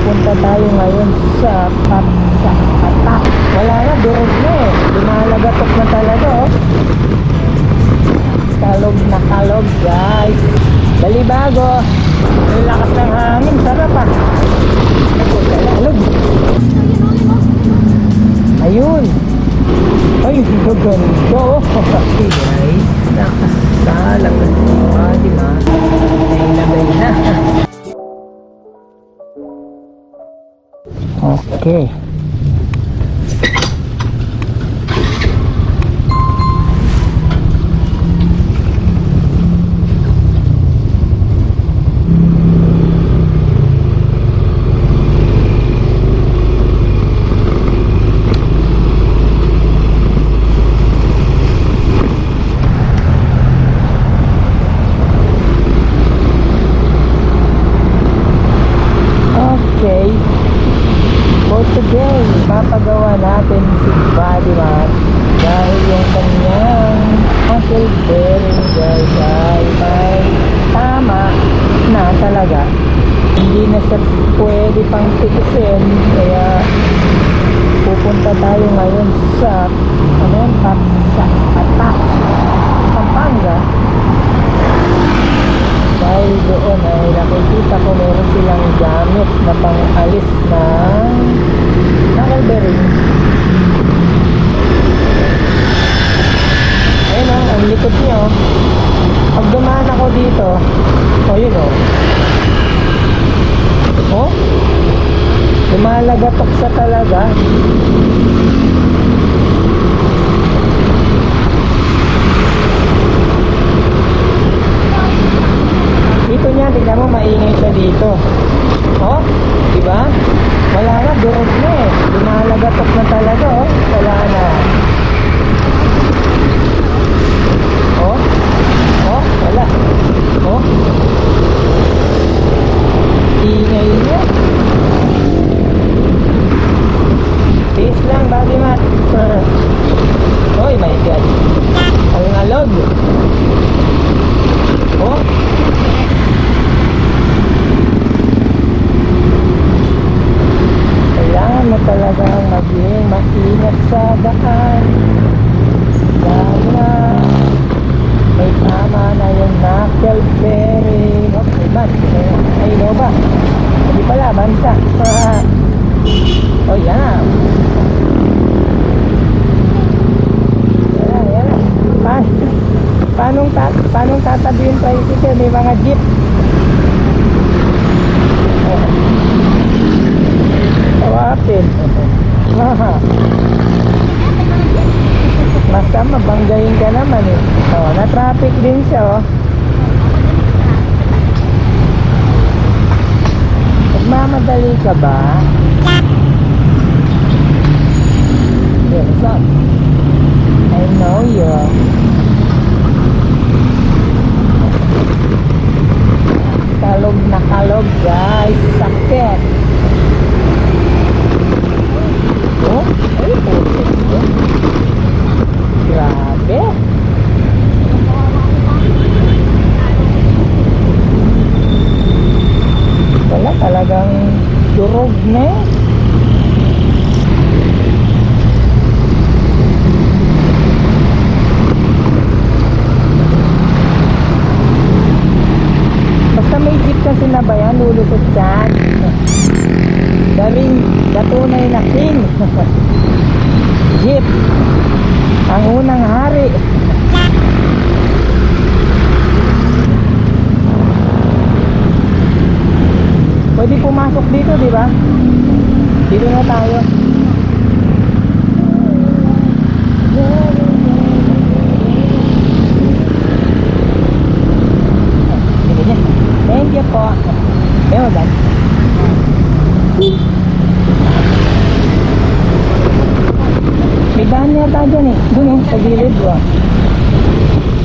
Pupunta tayo ngayon sa Patak. Wala na, durog na eh. Lumalagatok na talaga oh. Kalog na kalog guys. Balibago. Ang lakas ng hangin, sarap ah. Kalog. Ayun. Ay, gaganda oh. Guys, nakasalang na diba, diba? Ay, nabay na. Okay. Okay. For today, papagawa natin si Bodyman dahil yung kanyang muscle bearing guys ay may tama na talaga. Hindi na siya pwede pang tikisin, kaya pupunta tayo ngayon sa Patak, Pampanga. Dahil doon ay nakikita ko meron silang gamit na pang-alis ng knuckle bearing. Ayun o, ang likod niya o. Pag dumaan ako dito, o yun o. O, lumalagatok sa talaga. Dito niya, tignan mo, maingay siya dito. Oh, diba? Wala na, durog na eh. Lumalagatok na talaga, oh. Wala na. Oh, oh, wala. Oh, ingay niya. Tiis lang, Bodyman. Oy, my God. Ang alog. Oh, kailangan mo talagang maging maingat sa daan dahil na may tama na yung knuckle bearing. Okay man, ay no ba? Hindi pala, bansa. Oh yan. Yan. Paano tatabi yung tricycle? May mga jeep. Tawapin. Basta mabanggayin ka naman eh. Oh, na-traffic din siya oh. Nagmamadali ka ba? Yes, up. I know you. Kalog na kalog guys. Sakit. Oh, ay putik mo. Grabe. Wala, talagang durog na eh. Basta may jeep kasi na ba yan, lulusot dyan. Daming datunay na king. Jeep ang unang hari. Pwede pumasok dito, di ba? Dito na tayo. Thank you po. Ewan ba? May daan yata dyan eh. Doon oh, sa gilid oh.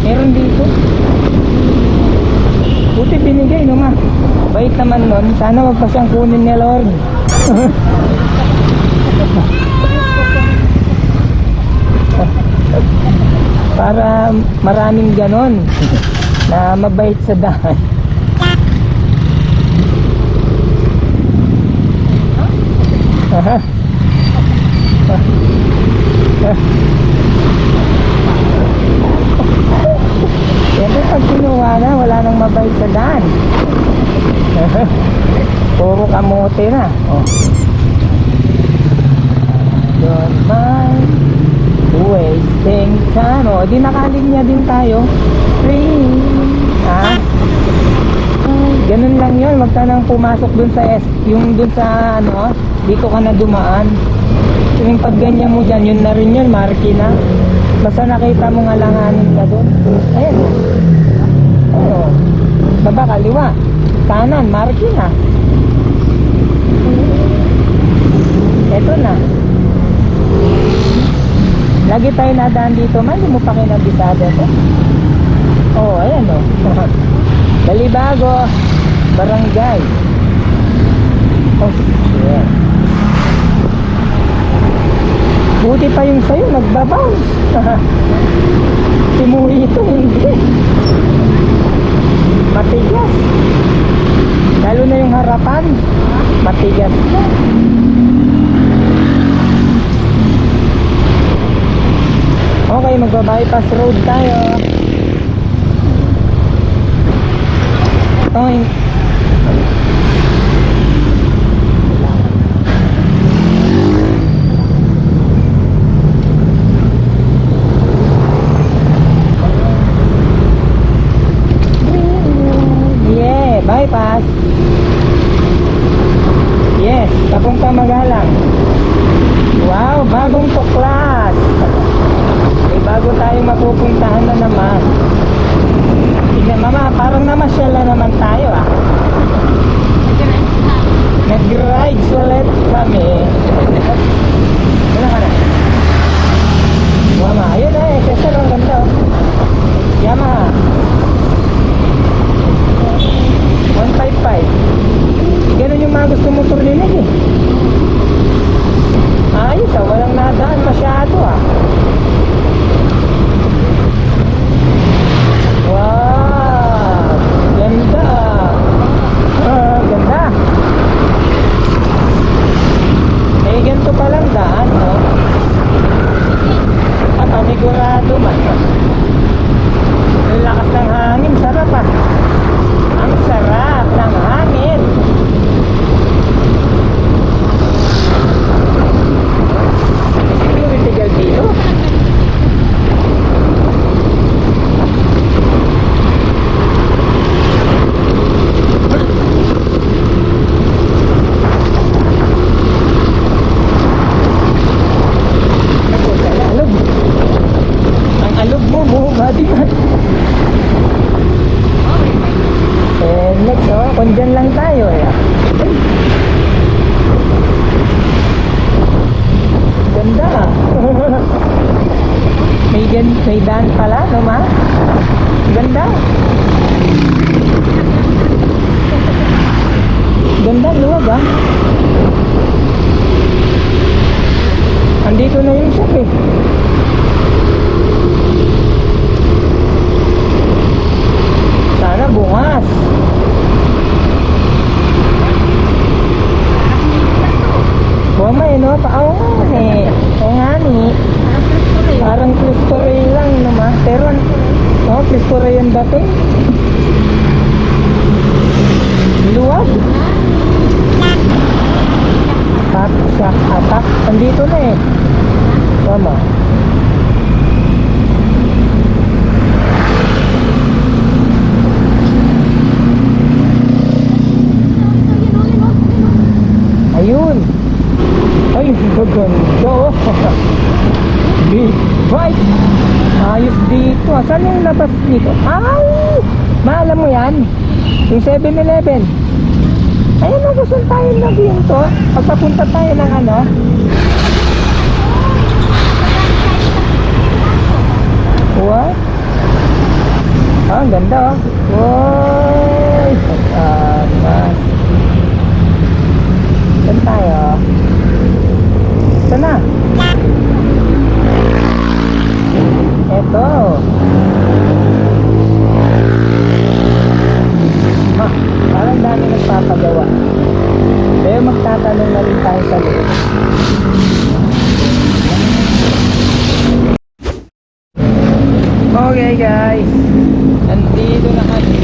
Meron dito. Buti binigay no ma. Bait naman nun. Sana wag pa siyang kunin ni Lord. Para maraming ganon na mabait sa daan. Siyempre pag kinuha na, wala nang mabait sa daan. Puro kamote na. Oh. Don't mind wasting time. O, di nakalinya din tayo. Free. Ha? Ganun lang yun. Wag ka nang pumasok dun sa yung dun sa ano, dito ka na dumaan. Yung pag ganyan mo dyan, yun na rin yun, marky na. Basta nakita mo nga langanin ka dun. Ayan o. Ayan o. Baba, kaliwa. Kanan, marky na. Eto na. Lagi tayo nadaan dito, man. Hindi mo pa kinabisado ito. Oh, ayan o. Balibago. Barangay. Oh, shit. Buti pa yung sayo, nagbabounce. Si Mujito hindi. Matigas. Lalo na yung harapan. Matigas na. Okay, magba-bypass road tayo. Ito yung bypass. Yes, papunta Magalang. Wow, bagong tuklas. May bago tayong mapupuntahan na naman. Tignan mama, parang namasyal na naman tayo ah. Nag-rides ulit kami. Wala ka na. Mama, ayun na eh, kasi lang ganda oh. Yamaha 155. Ganun yung mga gusto mo turlinig eh. Ayos ah, walang nadaan masyado ah. Wow, ganda ah. Ganda. Eh ganito palang daan no. Panigurado man. Ang lakas ng hangin, sarap ah. Ang sarap ng hangin. Hindi mo tigal dito. Ako sa alog. Ang alog mo, bumabadi man. Next, oh, kung dyan lang tayo eh. Ganda ah. may daan pala, no ma? Ganda. Ganda, luwag ah. Andito na yung shop eh. Sana bukas. Huwag may no, paaw nga eh. O nga ni. Parang Cristo Rey lang naman. Pero oh, Cristo Rey yung dating. Luwag. Siya atak. Andito na eh. Tama. Ayun. Ay, gaganda oh. Big bike. Ayos dito. Saan yung labas dito? Ay! Maalam mo yan? Yung 7-Eleven. Ayun o, gusto tayo na dito. Pagpapunta tayo ng ano. What? Ah, ang ganda oh. Woy! Saan tayo? Saan na? Eto. Parang dami nagpapagawa. Kaya magtatapos magtatanong na rin tayo sa loob. Okay guys, nandito na kami.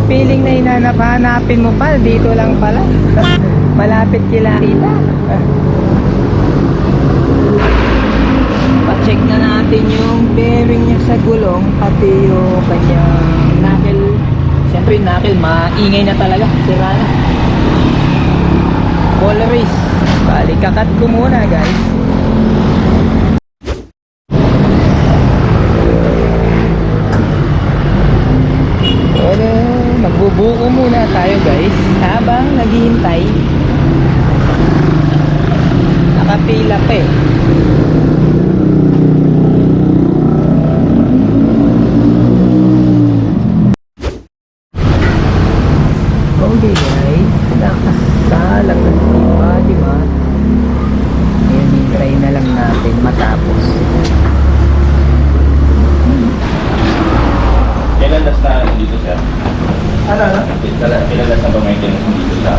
Feeling na hinanap-hanapin mo pa, dito lang pala. Malapit kila kita. Pa-check na natin yung bearing niya sa gulong, pati yung kanyang knuckle. Siyempre knuckle, maingay na talaga, sira na. Ball race. Bali, kakat ko muna guys. Pero magbubuko muna tayo guys habang naghihintay. Nakapila pa eh. Okay guys, nakasalang na si Fatima. Ngayon, try na lang natin matapos. Kailan last na dito, sir? Ano? Kailan last na ba maintenance dito sa...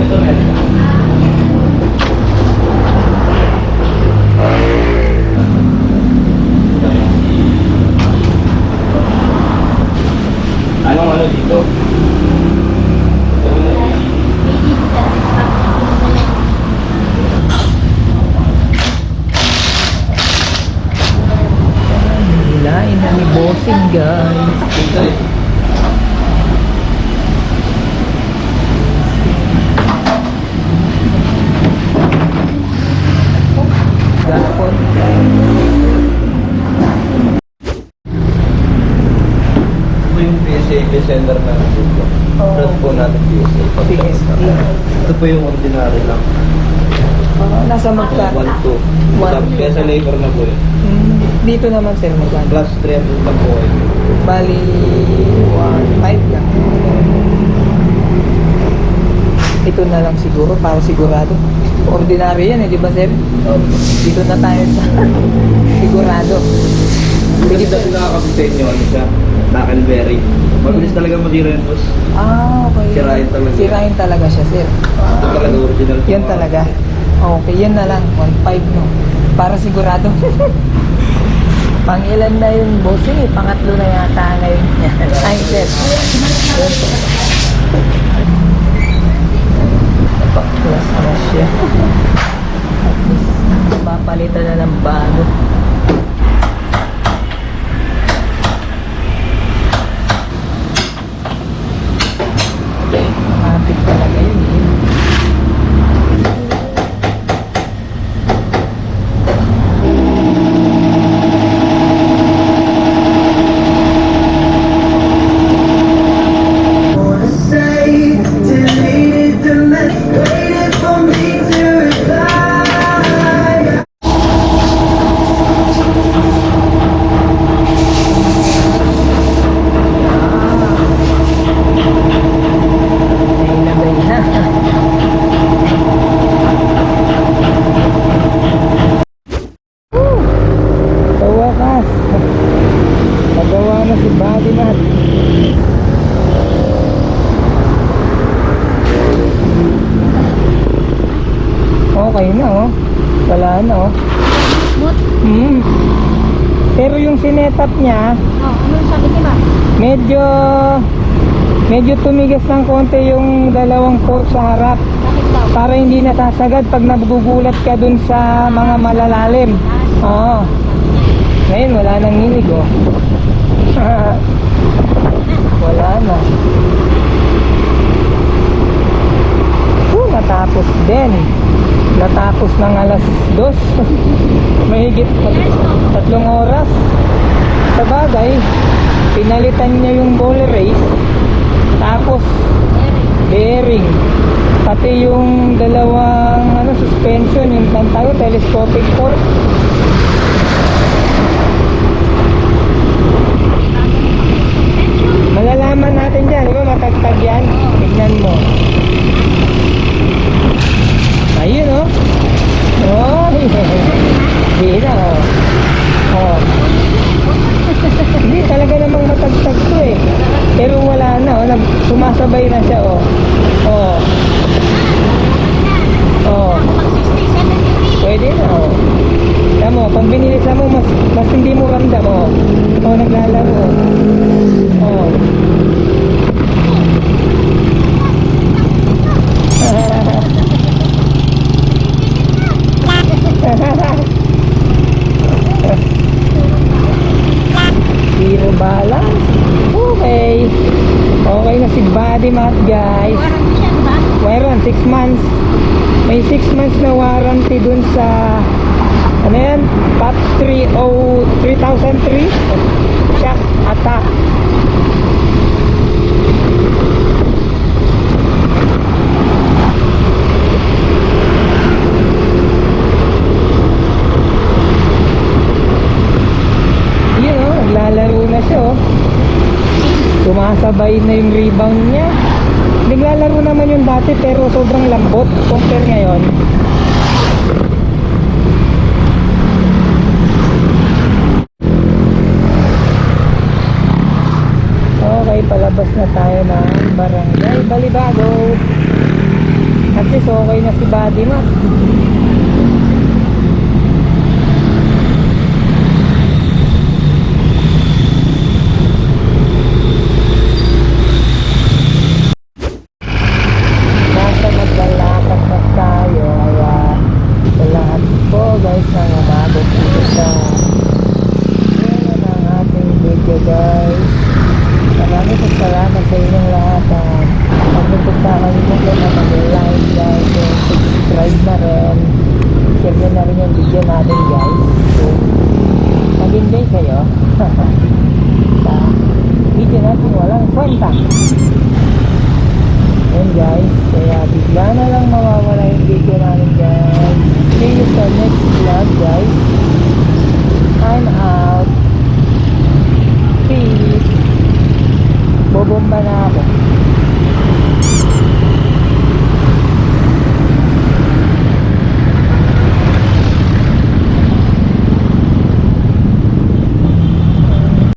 ito meron. Anong ano dito? Hilain na ni bossing guys. Gapon. Ito yung PSA sender na dito. Oo. Brand po natin PSA. PSA. Ito po yung ordinary lang. Nasa magkano? 1.2. Kaya sa labor na po eh. Dito naman sir, magkano? Plus 300 lang po eh. Bali, 1.5 lang. Ito na lang siguro, para sigurado. Ordinary yan eh, di ba sir? Dito na tayo sa sigurado. Kasi dahil nakakabit sa inyo, ano siya? Knuckle bearing. Mabilis talaga masira yun, boss. Okay. Sirain talaga. Sirain talaga siya sir. Ito talaga original. Yan talaga. Okay, yan na lang. 1.5 no. Para sigurado. Pang-ilan na yung bossing eh. Pangatlo na yata ngayon. Ay, sir. Yan po. Napaklas na siya. At least, papalitan na ng bago. Matik talaga yun eh. Sa wakas, nagawa na si Buddy Nat. Okay na oh. Wala na oh. Smooth. Pero yung sinetap niya, Ano sabi niya ba? medyo tumigas ng konti yung dalawang fork sa harap Bakit daw? para hindi nasasagad pag nagugulat ka dun sa mga malalalim. Oo. Ngayon wala nang hilig oh. Wala na. Natapos din. Natapos ng alas 2. Mahigit 3 oras. Sa bagay, pinalitan niya yung ball race. Tapos bearing. Pati yung dalawang suspension, yung tayo telescopic fork. Malalaman natin dyan, di ba matagtag yan? Tignan mo. Ayun oh. Oh, hindi na oh. Oh. Hindi talaga namang matagtag to eh. Pero wala na, oh. Sumasabay na siya, oh. Oh. Oh. Pwede na, oh. Tama mo, pag binilisan mo, mas hindi mo ramdam, oh. Oh, naglalaro, oh. Oh. Zero balance. Okay. Okay na si Body Mat, guys. Warranty siya, diba? Meron, 6 months. May 6 months na warranty dun sa ano yan? PAP 3003 shock attack. Yun oh, naglalaro na siya oh. Sumasabay na yung rebound niya. Naglalaro naman yung dati pero sobrang lambot compare ngayon. Okay, palabas na tayo ng Barangay Balibago. At least okay na si Buddy Mat. Nasa maglalakad na tayo. Kaya sa lahat po guys na umabot dito sa ngayon ang ating video guys. Maraming salamat sa inyong lahat. Huwag niyo po kakalimutan na mag-like guys and subscribe na rin. Share nyo na rin yung video natin guys. So, mag-enjoy kayo sa video natin walang kwenta.